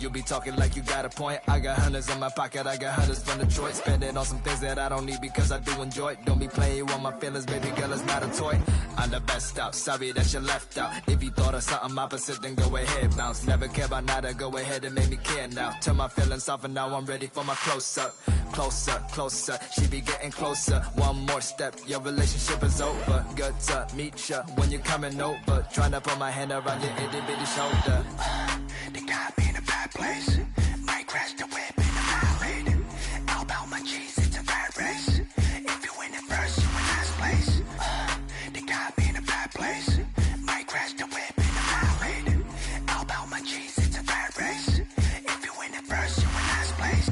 you be talking like you got a point. I got hundreds in my pocket, I got hundreds from Detroit. Spend it on some things that I don't need because I do enjoy it. Don't be playing on my feelings, baby girl, it's not a toy. I'm the best out, sorry that you left out. If you thought of something opposite, then go ahead, bounce. Never care about nada, go ahead and make me care now. Turn my feelings off and now I'm ready for my close-up. Closer, closer, she be getting closer. One more step, your relationship is over. Good to meet ya when you're coming over. Trying to put my hand around your itty bitty shoulder. They got me in a bad place. Might crash the whip in the valley. All about my cheese, it's a rat race. If you win it first, you in last place. They got me in a bad place. Might crash the whip in the valley. All about my cheese, it's a rat race. If you win it first, you in last place.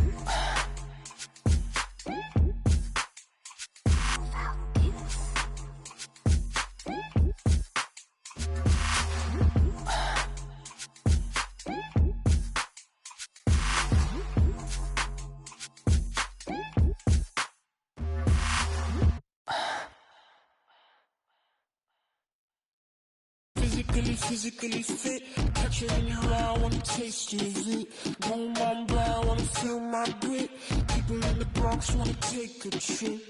Physically fit, catch it in your eye, wanna taste your heat. Boom, on brown, wanna feel my grit. People in the Bronx wanna take a trip.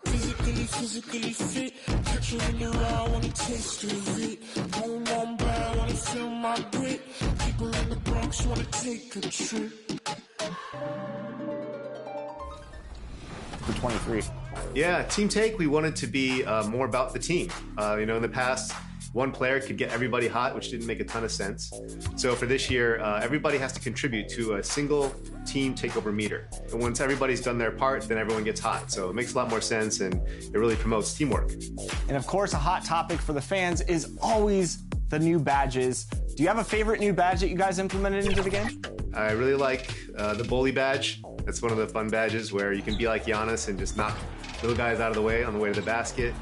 Physically fit, catch it in your eye, wanna taste your heat. Boom, on brown, wanna feel my grit. People in the Bronx wanna take a trip. For 23. Yeah, Team Take, we wanted to be more about the team. In the past, one player could get everybody hot, which didn't make a ton of sense. So for this year, everybody has to contribute to a single team takeover meter. And once everybody's done their part, then everyone gets hot. So it makes a lot more sense, and it really promotes teamwork. And of course, a hot topic for the fans is always the new badges. Do you have a favorite new badge that you guys implemented into the game? I really like the bully badge. That's one of the fun badges where you can be like Giannis and just knock little guys out of the way on the way to the basket.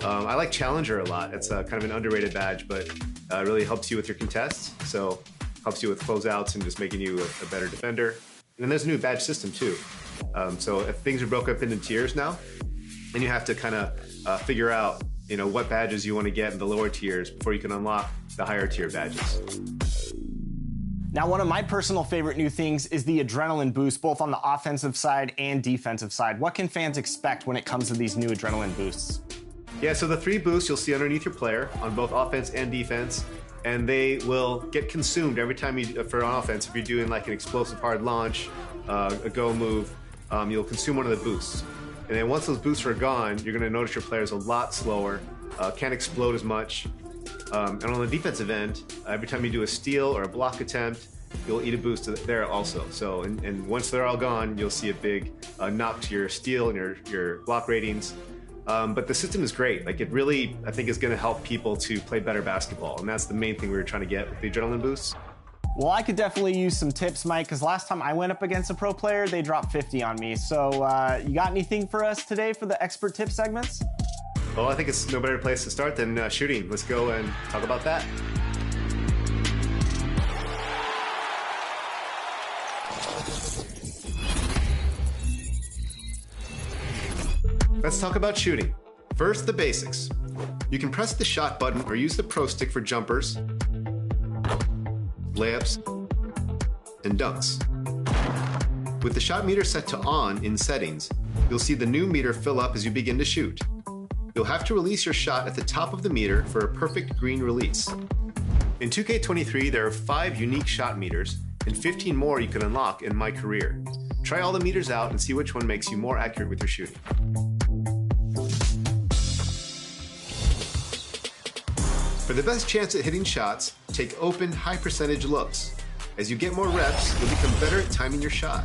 I like Challenger a lot. It's kind of an underrated badge, but it really helps you with your contests. So helps you with closeouts and just making you a better defender. And then there's a new badge system too. So if things are broken up into tiers now, then you have to kind of figure out what badges you want to get in the lower tiers before you can unlock the higher tier badges. Now, one of my personal favorite new things is the adrenaline boost, both on the offensive side and defensive side. What can fans expect when it comes to these new adrenaline boosts? Yeah, so the 3 boosts you'll see underneath your player on both offense and defense, and they will get consumed every time for offense. If you're doing like an explosive hard launch, a go move, you'll consume one of the boosts. And then once those boosts are gone, you're gonna notice your player's a lot slower, can't explode as much. And on the defensive end, every time you do a steal or a block attempt, you'll eat a boost there also. So, and once they're all gone, you'll see a big knock to your steal and your block ratings. But the system is great. Like, it really, I think, is going to help people to play better basketball. And that's the main thing we were trying to get with the adrenaline boosts. Well, I could definitely use some tips, Mike, because last time I went up against a pro player, they dropped 50 on me. So you got anything for us today for the expert tip segments? Well, I think it's no better place to start than shooting. Let's go and talk about that. Let's talk about shooting. First, the basics. You can press the shot button or use the pro stick for jumpers, layups, and dunks. With the shot meter set to on in settings, you'll see the new meter fill up as you begin to shoot. You'll have to release your shot at the top of the meter for a perfect green release. In 2K23, there are 5 unique shot meters and 15 more you can unlock in My Career. Try all the meters out and see which one makes you more accurate with your shooting. For the best chance at hitting shots, take open, high percentage looks. As you get more reps, you'll become better at timing your shot.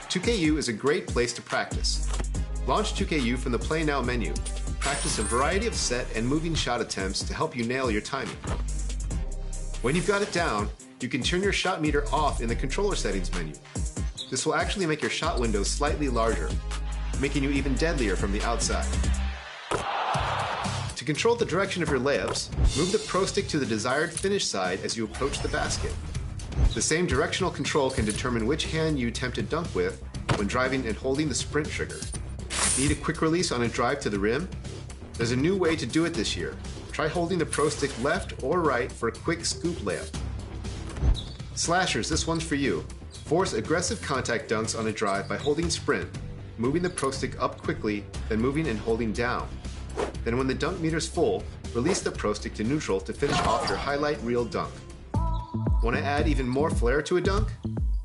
2KU is a great place to practice. Launch 2KU from the Play Now menu. Practice a variety of set and moving shot attempts to help you nail your timing. When you've got it down, you can turn your shot meter off in the controller settings menu. This will actually make your shot window slightly larger, making you even deadlier from the outside. To control the direction of your layups, move the pro stick to the desired finish side as you approach the basket. The same directional control can determine which hand you attempt to dunk with when driving and holding the sprint trigger. Need a quick release on a drive to the rim? There's a new way to do it this year. Try holding the pro stick left or right for a quick scoop layup. Slashers, this one's for you. Force aggressive contact dunks on a drive by holding sprint, moving the pro stick up quickly, then moving and holding down. Then when the dunk meter's full, release the pro stick to neutral to finish off your highlight reel dunk. Want to add even more flair to a dunk?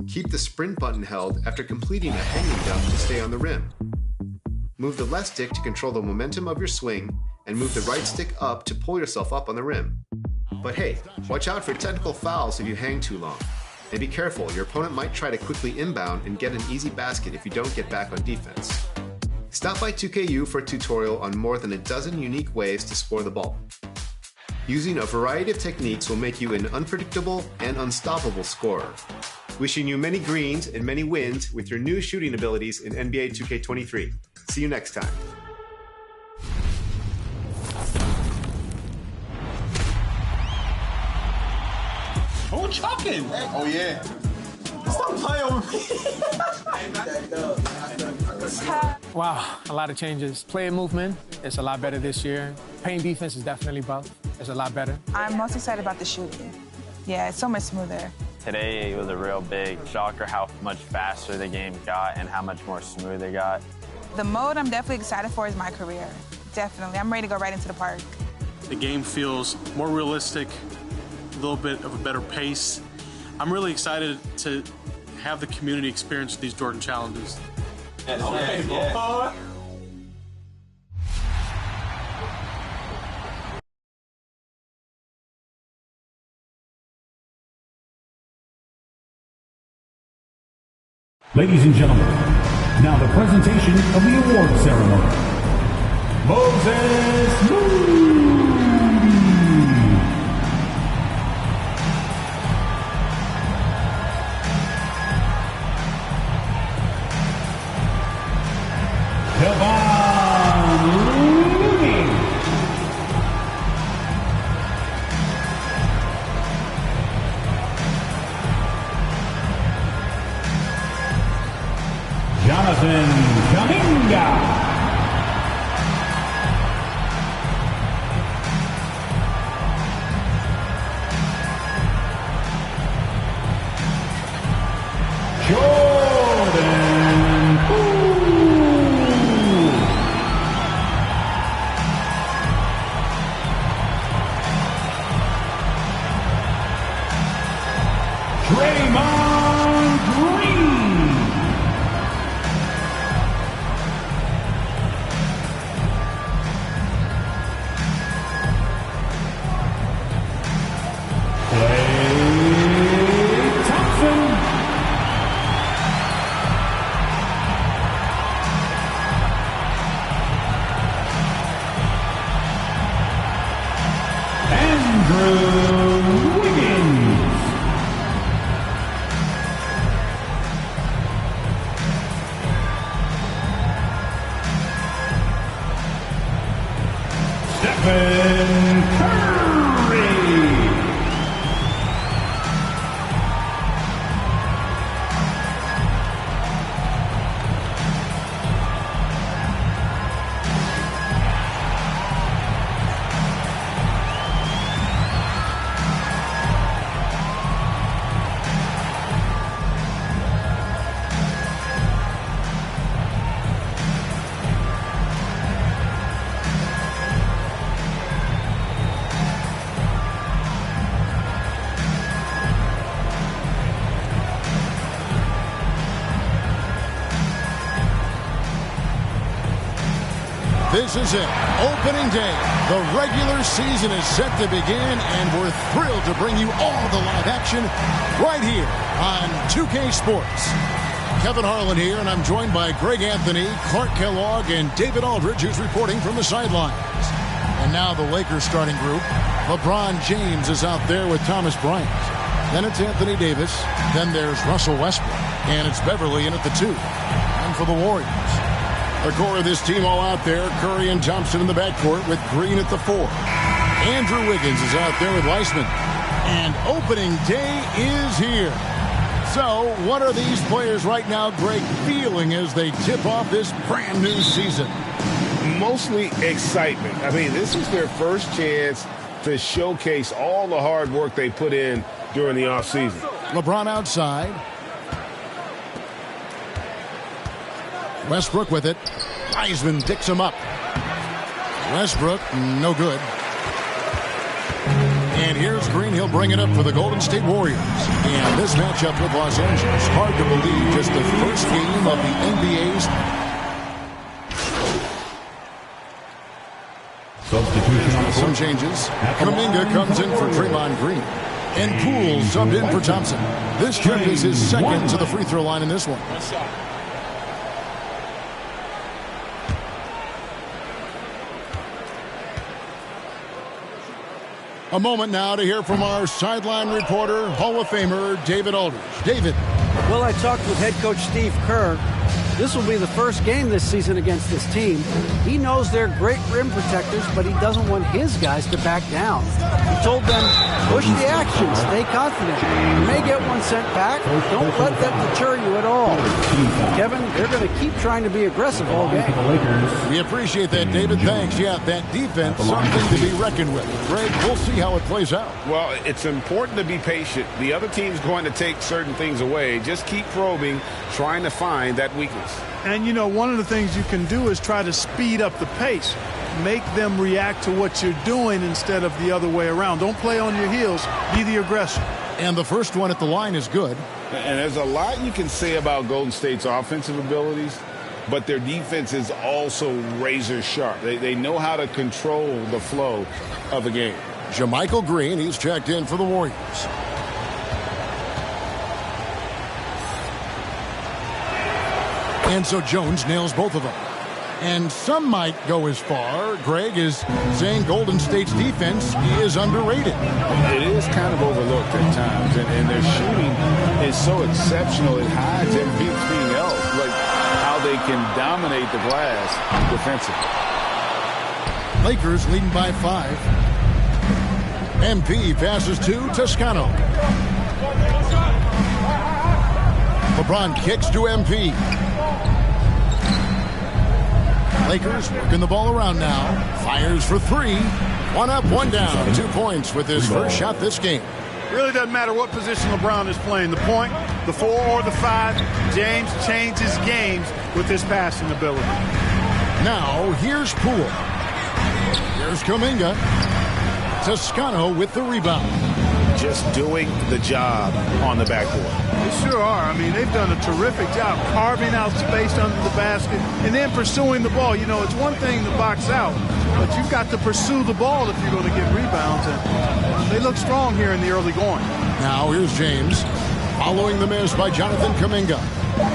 Keep the sprint button held after completing a hanging dunk to stay on the rim. Move the left stick to control the momentum of your swing, and move the right stick up to pull yourself up on the rim. But hey, watch out for technical fouls if you hang too long. And be careful, your opponent might try to quickly inbound and get an easy basket if you don't get back on defense. Stop by 2KU for a tutorial on more than a dozen unique ways to score the ball. Using a variety of techniques will make you an unpredictable and unstoppable scorer. Wishing you many greens and many wins with your new shooting abilities in NBA 2K23. See you next time. Who chucking? Oh, yeah. Stop playing with me. Wow, a lot of changes. Playing movement is a lot better this year. Playing defense is definitely buff. It's a lot better. I'm most excited about the shooting. Yeah, it's so much smoother. Today, it was a real big shocker how much faster the game got and how much more smooth it got. The mode I'm definitely excited for is my career. Definitely. I'm ready to go right into the park. The game feels more realistic, a little bit of a better pace. I'm really excited to have the community experience these Jordan challenges. Yeah. Ladies and gentlemen, now the presentation of the award ceremony. Moses Moody. Devon Looney. Jonathan Kaminga. Jordan Poole. Draymond Green. Klay Thompson. Andrew Wiggins. Stephen Curry. This is it, opening day. The regular season is set to begin, and we're thrilled to bring you all the live action right here on 2K Sports. Kevin Harlan here, and I'm joined by Greg Anthony, Clark Kellogg, and David Aldridge, who's reporting from the sidelines. And now the Lakers starting group. LeBron James is out there with Thomas Bryant. Then it's Anthony Davis. Then there's Russell Westbrook. And it's Beverly in at the 2. And for the Warriors, the core of this team all out there, Curry and Thompson in the backcourt with Green at the 4. Andrew Wiggins is out there with Weissman. And opening day is here. So what are these players right now, Greg, feeling as they tip off this brand new season? Mostly excitement. I mean, this is their first chance to showcase all the hard work they put in during the offseason. LeBron outside. Westbrook with it. Wiseman picks him up. Westbrook, no good. And here's Green. He'll bring it up for the Golden State Warriors. And this matchup with Los Angeles, hard to believe, just the first game of the NBA's. Substitution. Some changes. Kuminga comes in for Draymond Green. And Poole subbed in for Thompson. This trip is his second to the free throw line in this one. A moment now to hear from our sideline reporter, Hall of Famer David Aldridge. David. Well, I talked with head coach Steve Kerr. This will be the first game this season against this team. He knows they're great rim protectors, but he doesn't want his guys to back down. He told them, push the action, stay confident. You may get one sent back. Don't let that deter you at all. Kevin, they're going to keep trying to be aggressive all game. We appreciate that, David. Thanks. Yeah, that defense, something to be reckoned with. Greg, we'll see how it plays out. Well, it's important to be patient. The other team's going to take certain things away. Just keep probing, trying to find that weakness. And, you know, one of the things you can do is try to speed up the pace. Make them react to what you're doing instead of the other way around. Don't play on your heels. Be the aggressor. And the first one at the line is good. And there's a lot you can say about Golden State's offensive abilities, but their defense is also razor sharp. They know how to control the flow of the game. JaMychal Green, he's checked in for the Warriors. And so Jones nails both of them. And some might go as far, Greg, is saying Golden State's defense is underrated. It is kind of overlooked at times, and their shooting is so exceptional, it hides everything else, like how they can dominate the glass defensively. Lakers leading by 5. MP passes to Toscano. LeBron kicks to MP. Lakers working the ball around now. Fires for 3. 1 up, 1 down. 2 points with his first shot this game. Really doesn't matter what position LeBron is playing. The point, the 4 or the 5. James changes games with his passing ability. Now, here's Poole. Here's Kuminga. Toscano with the rebound. Just doing the job on the backboard. They sure are. I mean, they've done a terrific job carving out space under the basket and then pursuing the ball. You know, it's one thing to box out, but you've got to pursue the ball if you're going to get rebounds. And they look strong here in the early going. Now here's James. Following the miss by Jonathan Kuminga.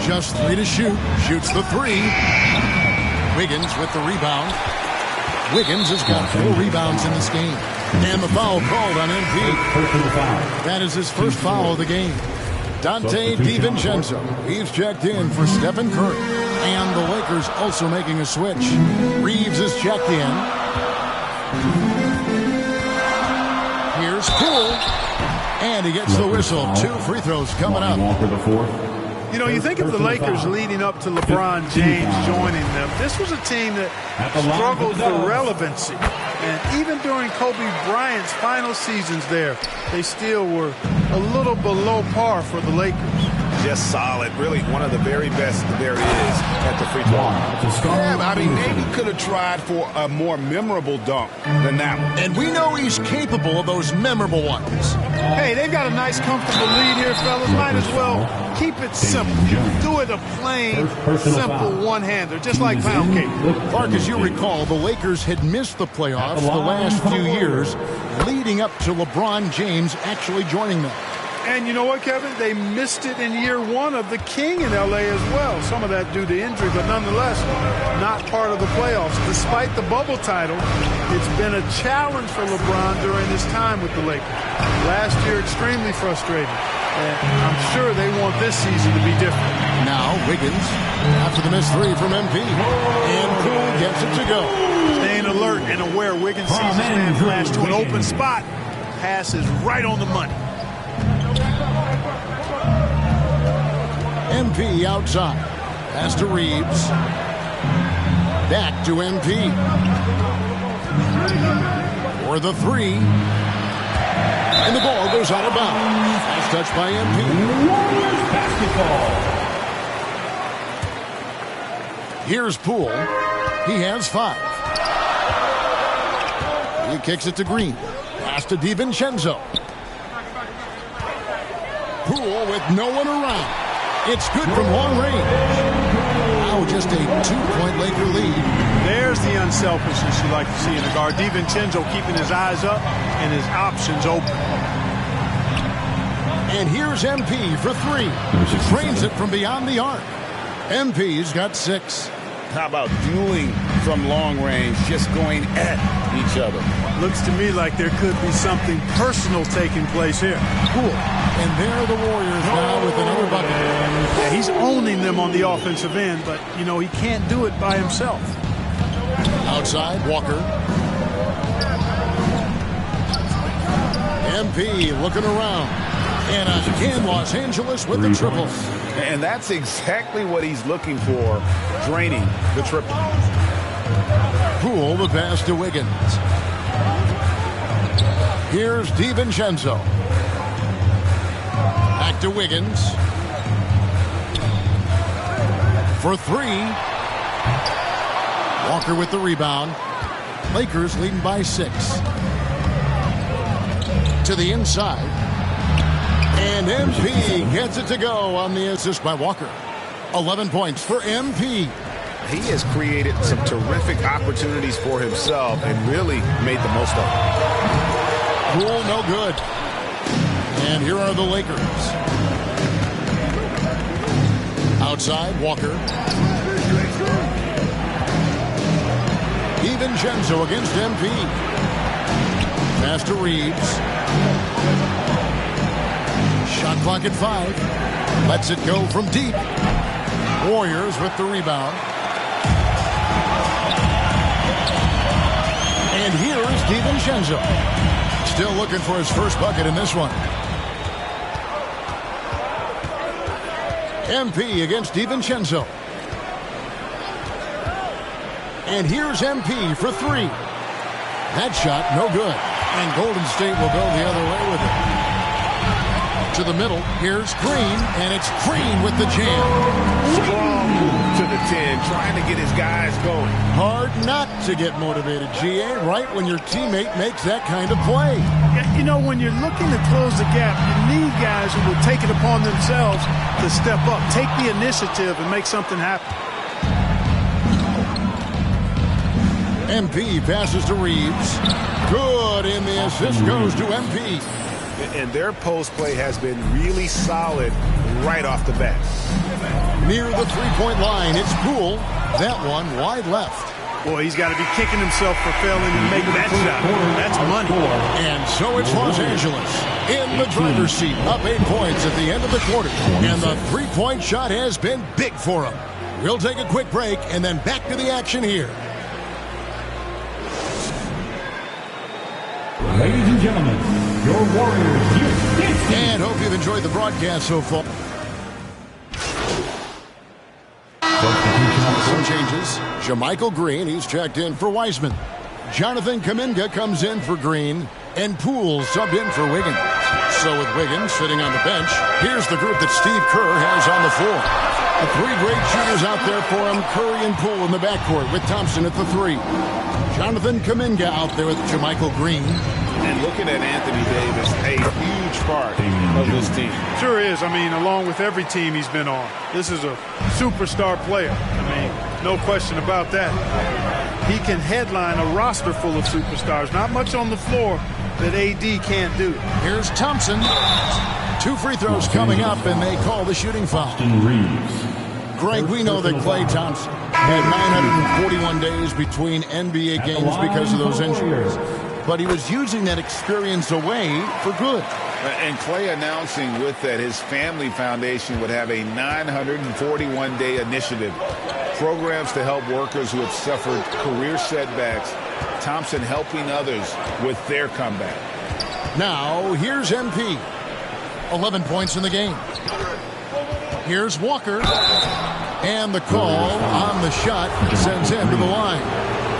Just 3 to shoot. Shoots the 3. Wiggins with the rebound. Wiggins has got 4 rebounds in this game. And the foul called on MP. That is his first foul of the game. Dante DiVincenzo. He's checked in for Stephen Curry. And the Lakers also making a switch. Reeves is checked in. Here's Poole. And he gets the whistle. 2 free throws coming up. You know, you think of the Lakers leading up to LeBron James joining them. This was a team that struggled for relevancy. And even during Kobe Bryant's final seasons there, they still were a little below par for the Lakers. Just solid. Really one of the very best there is at the free throw line. Yeah, I mean, maybe could have tried for a more memorable dunk than that one. And we know he's capable of those memorable ones. Hey, they've got a nice, comfortable lead here, fellas. Might as well keep it simple. Do it a plain, simple one-hander, just like pound cake. Clark, as you recall, the Lakers had missed the playoffs the last few years, leading up to LeBron James actually joining them. And you know what, Kevin? They missed it in year 1 of the King in L.A. as well. Some of that due to injury, but nonetheless, not part of the playoffs. Despite the bubble title, it's been a challenge for LeBron during his time with the Lakers. Last year, extremely frustrating. And I'm sure they want this season to be different. Now, Wiggins, after the missed 3 from MP. And Poole gets it to go. Staying alert and aware. Wiggins sees his man flash to an open spot. Pass is right on the money. MP outside. Pass to Reeves. Back to MP. For the 3. And the ball goes out of bounds. Nice touch by MP. Warriors basketball. Here's Poole. He has 5. He kicks it to Green. Pass to DiVincenzo. Poole with no one around. It's good from long range. Now just a 2-point Laker lead. There's the unselfishness you like to see in a guard. DiVincenzo keeping his eyes up and his options open. And here's MP for 3. Drains it from beyond the arc. MP's got 6. How about dueling from long range, just going at each other? Looks to me like there could be something personal taking place here. Cool. And there are the Warriors now with another bucket. Yeah, he's owning them on the offensive end, but, you know, he can't do it by himself. Outside, Walker. MP looking around. And again, Los Angeles with the triple. And that's exactly what he's looking for, draining the triple. Poole the pass to Wiggins. Here's DiVincenzo. Back to Wiggins. For 3. Walker with the rebound. Lakers leading by 6. To the inside. And MP gets it to go on the assist by Walker. 11 points for MP. He has created some terrific opportunities for himself and really made the most of it. Poole no good. And here are the Lakers. Outside, Walker. DiVincenzo against MP. Pass to Reeves. Shot clock at 5. Lets it go from deep. Warriors with the rebound. And here is DiVincenzo. Still looking for his first bucket in this one. MP against DiVincenzo. And here's MP for 3. That shot, no good. And Golden State will go the other way with it. To the middle, here's Green, and it's Green with the jam. Strong move to the 10, trying to get his guys going. Hard not to get motivated, GA, right when your teammate makes that kind of play. You know, when you're looking to close the gap, you need guys who will take it upon themselves to step up, take the initiative, and make something happen. MP passes to Reeves. Good, and the assist goes to MP. And their post play has been really solid right off the bat. Near the three-point line, it's Poole. That one wide left. Boy, he's got to be kicking himself for failing to make that shot. That's money. And so it's Los Angeles in the driver's seat, up 8 points at the end of the quarter. And the three-point shot has been big for him. We'll take a quick break and then back to the action here. Ladies and gentlemen, your Warriors. And hope you've enjoyed the broadcast so far. Some changes. Jermichael Green, he's checked in for Wiseman. Jonathan Kuminga comes in for Green. And Poole subbed in for Wiggins. So with Wiggins sitting on the bench, here's the group that Steve Kerr has on the floor. The 3 great shooters out there for him, Curry and Poole in the backcourt with Thompson at the 3. Jonathan Kuminga out there with Jermichael Green. And looking at Anthony Davis, a huge part of this team. Sure is. I mean, along with every team he's been on. This is a superstar player. I mean, no question about that. He can headline a roster full of superstars. Not much on the floor that AD can't do. Here's Thompson. 2 free throws coming up, and they call the shooting foul. Greg, we know that Klay Thompson had 941 days between NBA games because of those injuries. But he was using that experience away for good. And Klay announcing with that his family foundation would have a 941-day initiative. Programs to help workers who have suffered career setbacks. Thompson helping others with their comeback. Now, here's MP. 11 points in the game. Here's Walker. And the call on the shot sends him to the line.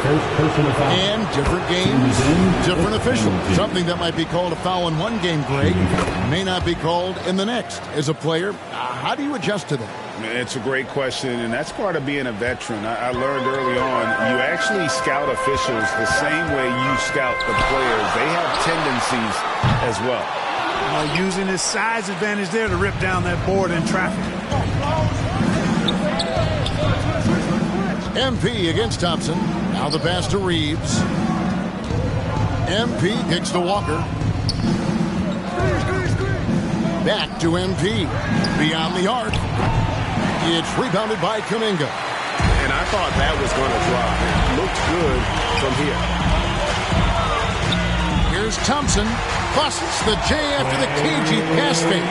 first personal foul. And different games, different officials. Something that might be called a foul in one game, Greg, may not be called in the next. As a player, how do you adjust to that? It's a great question, and that's part of being a veteran. I learned early on, you actually scout officials the same way you scout the players. They have tendencies as well. Using his size advantage there to rip down that board in traffic. MP against Thompson. Now the pass to Reeves. MP kicks to Walker. Back to MP. Beyond the arc. It's rebounded by Kuminga. And I thought that was going to drop. It looked good from here. Here's Thompson. Busts the J after the cagey pass fake.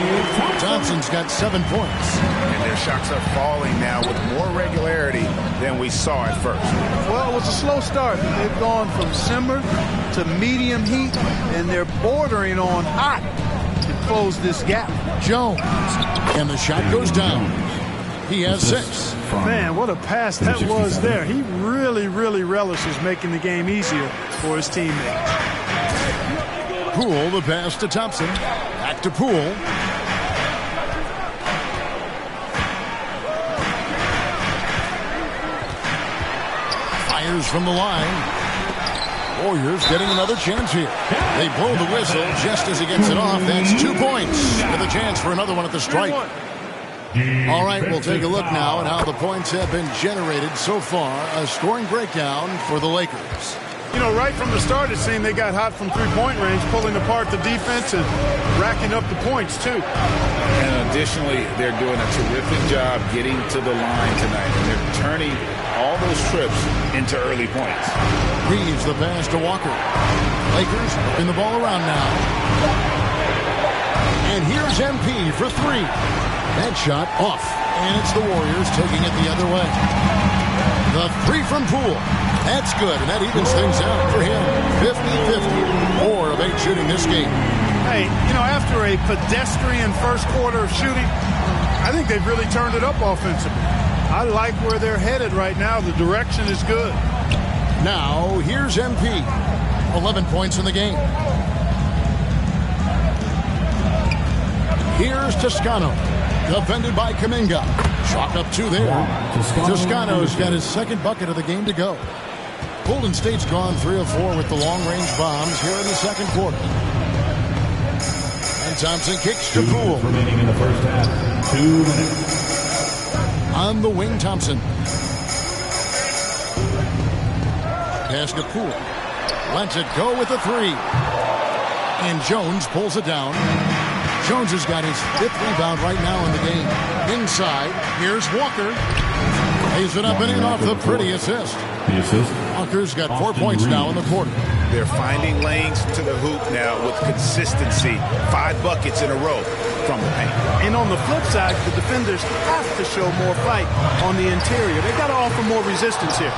Thompson's got 7 points. And their shots are falling now with more regularity than we saw at first. Well, it was a slow start. They've gone from simmer to medium heat, and they're bordering on hot to close this gap. Jones. And the shot goes down. He has 6. Man, what a pass that was there. He really, really relishes making the game easier for his teammates. Poole, the pass to Thompson. Back to Poole. Fires from the line. Warriors getting another chance here. They blow the whistle just as he gets it off. That's 2 points with a chance for another one at the strike. All right, we'll take a look now at how the points have been generated so far. A scoring breakdown for the Lakers. You know, right from the start, it seemed they got hot from three-point range, pulling apart the defense and racking up the points, too. And additionally, they're doing a terrific job getting to the line tonight. And they're turning all those trips into early points. Reeves the pass to Walker. Lakers whipping the ball around now. And here's MP for 3. That shot off. And it's the Warriors taking it the other way. The 3 from Poole. That's good, and that evens things out for him. 50-50. 4 of 8 shooting this game. Hey, you know, after a pedestrian first quarter of shooting, I think they've really turned it up offensively. I like where they're headed right now. The direction is good. Now, here's MP. 11 points in the game. Here's Toscano. Defended by Kuminga. Chalk up 2 there. Toscano's got his second bucket of the game to go. Golden State's gone 3 of 4 with the long-range bombs here in the second quarter. And Thompson kicks to Poole. Remaining in the first half. 2 minutes. On the wing, Thompson. Pass to Poole. Lets it go with the 3. And Jones pulls it down. Jones has got his 5th rebound right now in the game. Inside, here's Walker. Lays it up and in off the pretty assist. The assist. Walker's got 4 points now in the quarter. They're finding lanes to the hoop now with consistency. 5 buckets in a row from the paint. And on the flip side, the defenders have to show more fight on the interior. They've got to offer more resistance here.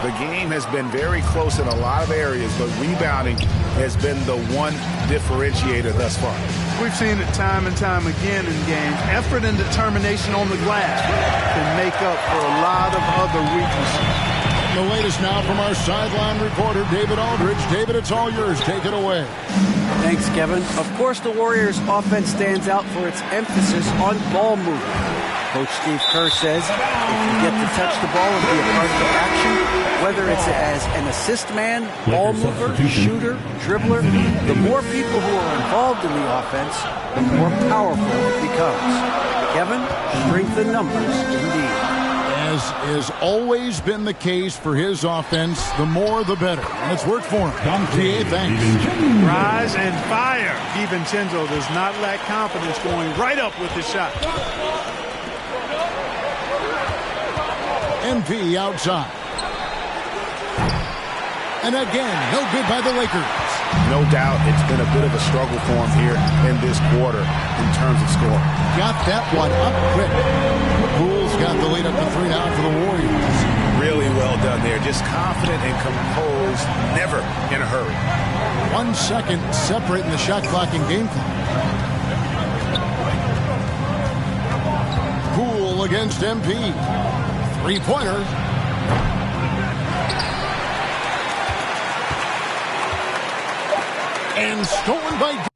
The game has been very close in a lot of areas, but rebounding has been the one differentiator thus far. We've seen it time and time again in games. Effort and determination on the glass can make up for a lot of other weaknesses. The latest now from our sideline reporter, David Aldridge. David, it's all yours. Take it away. Thanks, Kevin. Of course, the Warriors' offense stands out for its emphasis on ball movement. Coach Steve Kerr says if you get to touch the ball and be a part of the action, whether it's as an assist man, ball mover, shooter, dribbler, the more people who are involved in the offense, the more powerful it becomes. Kevin, strength in numbers indeed. As has always been the case for his offense, the more the better. And it's worked for him. TA, thanks. Rise and fire. DiVincenzo does not lack confidence going right up with the shot. MP outside. And again, no good by the Lakers. No doubt it's been a bit of a struggle for him here in this quarter in terms of scoring. Got that one up quick. Poole's got the lead up to 3 now for the Warriors. Really well done there. Just confident and composed, never in a hurry. 1 second separating the shot clock and game clock. Poole against MP. 3-pointer. and stolen by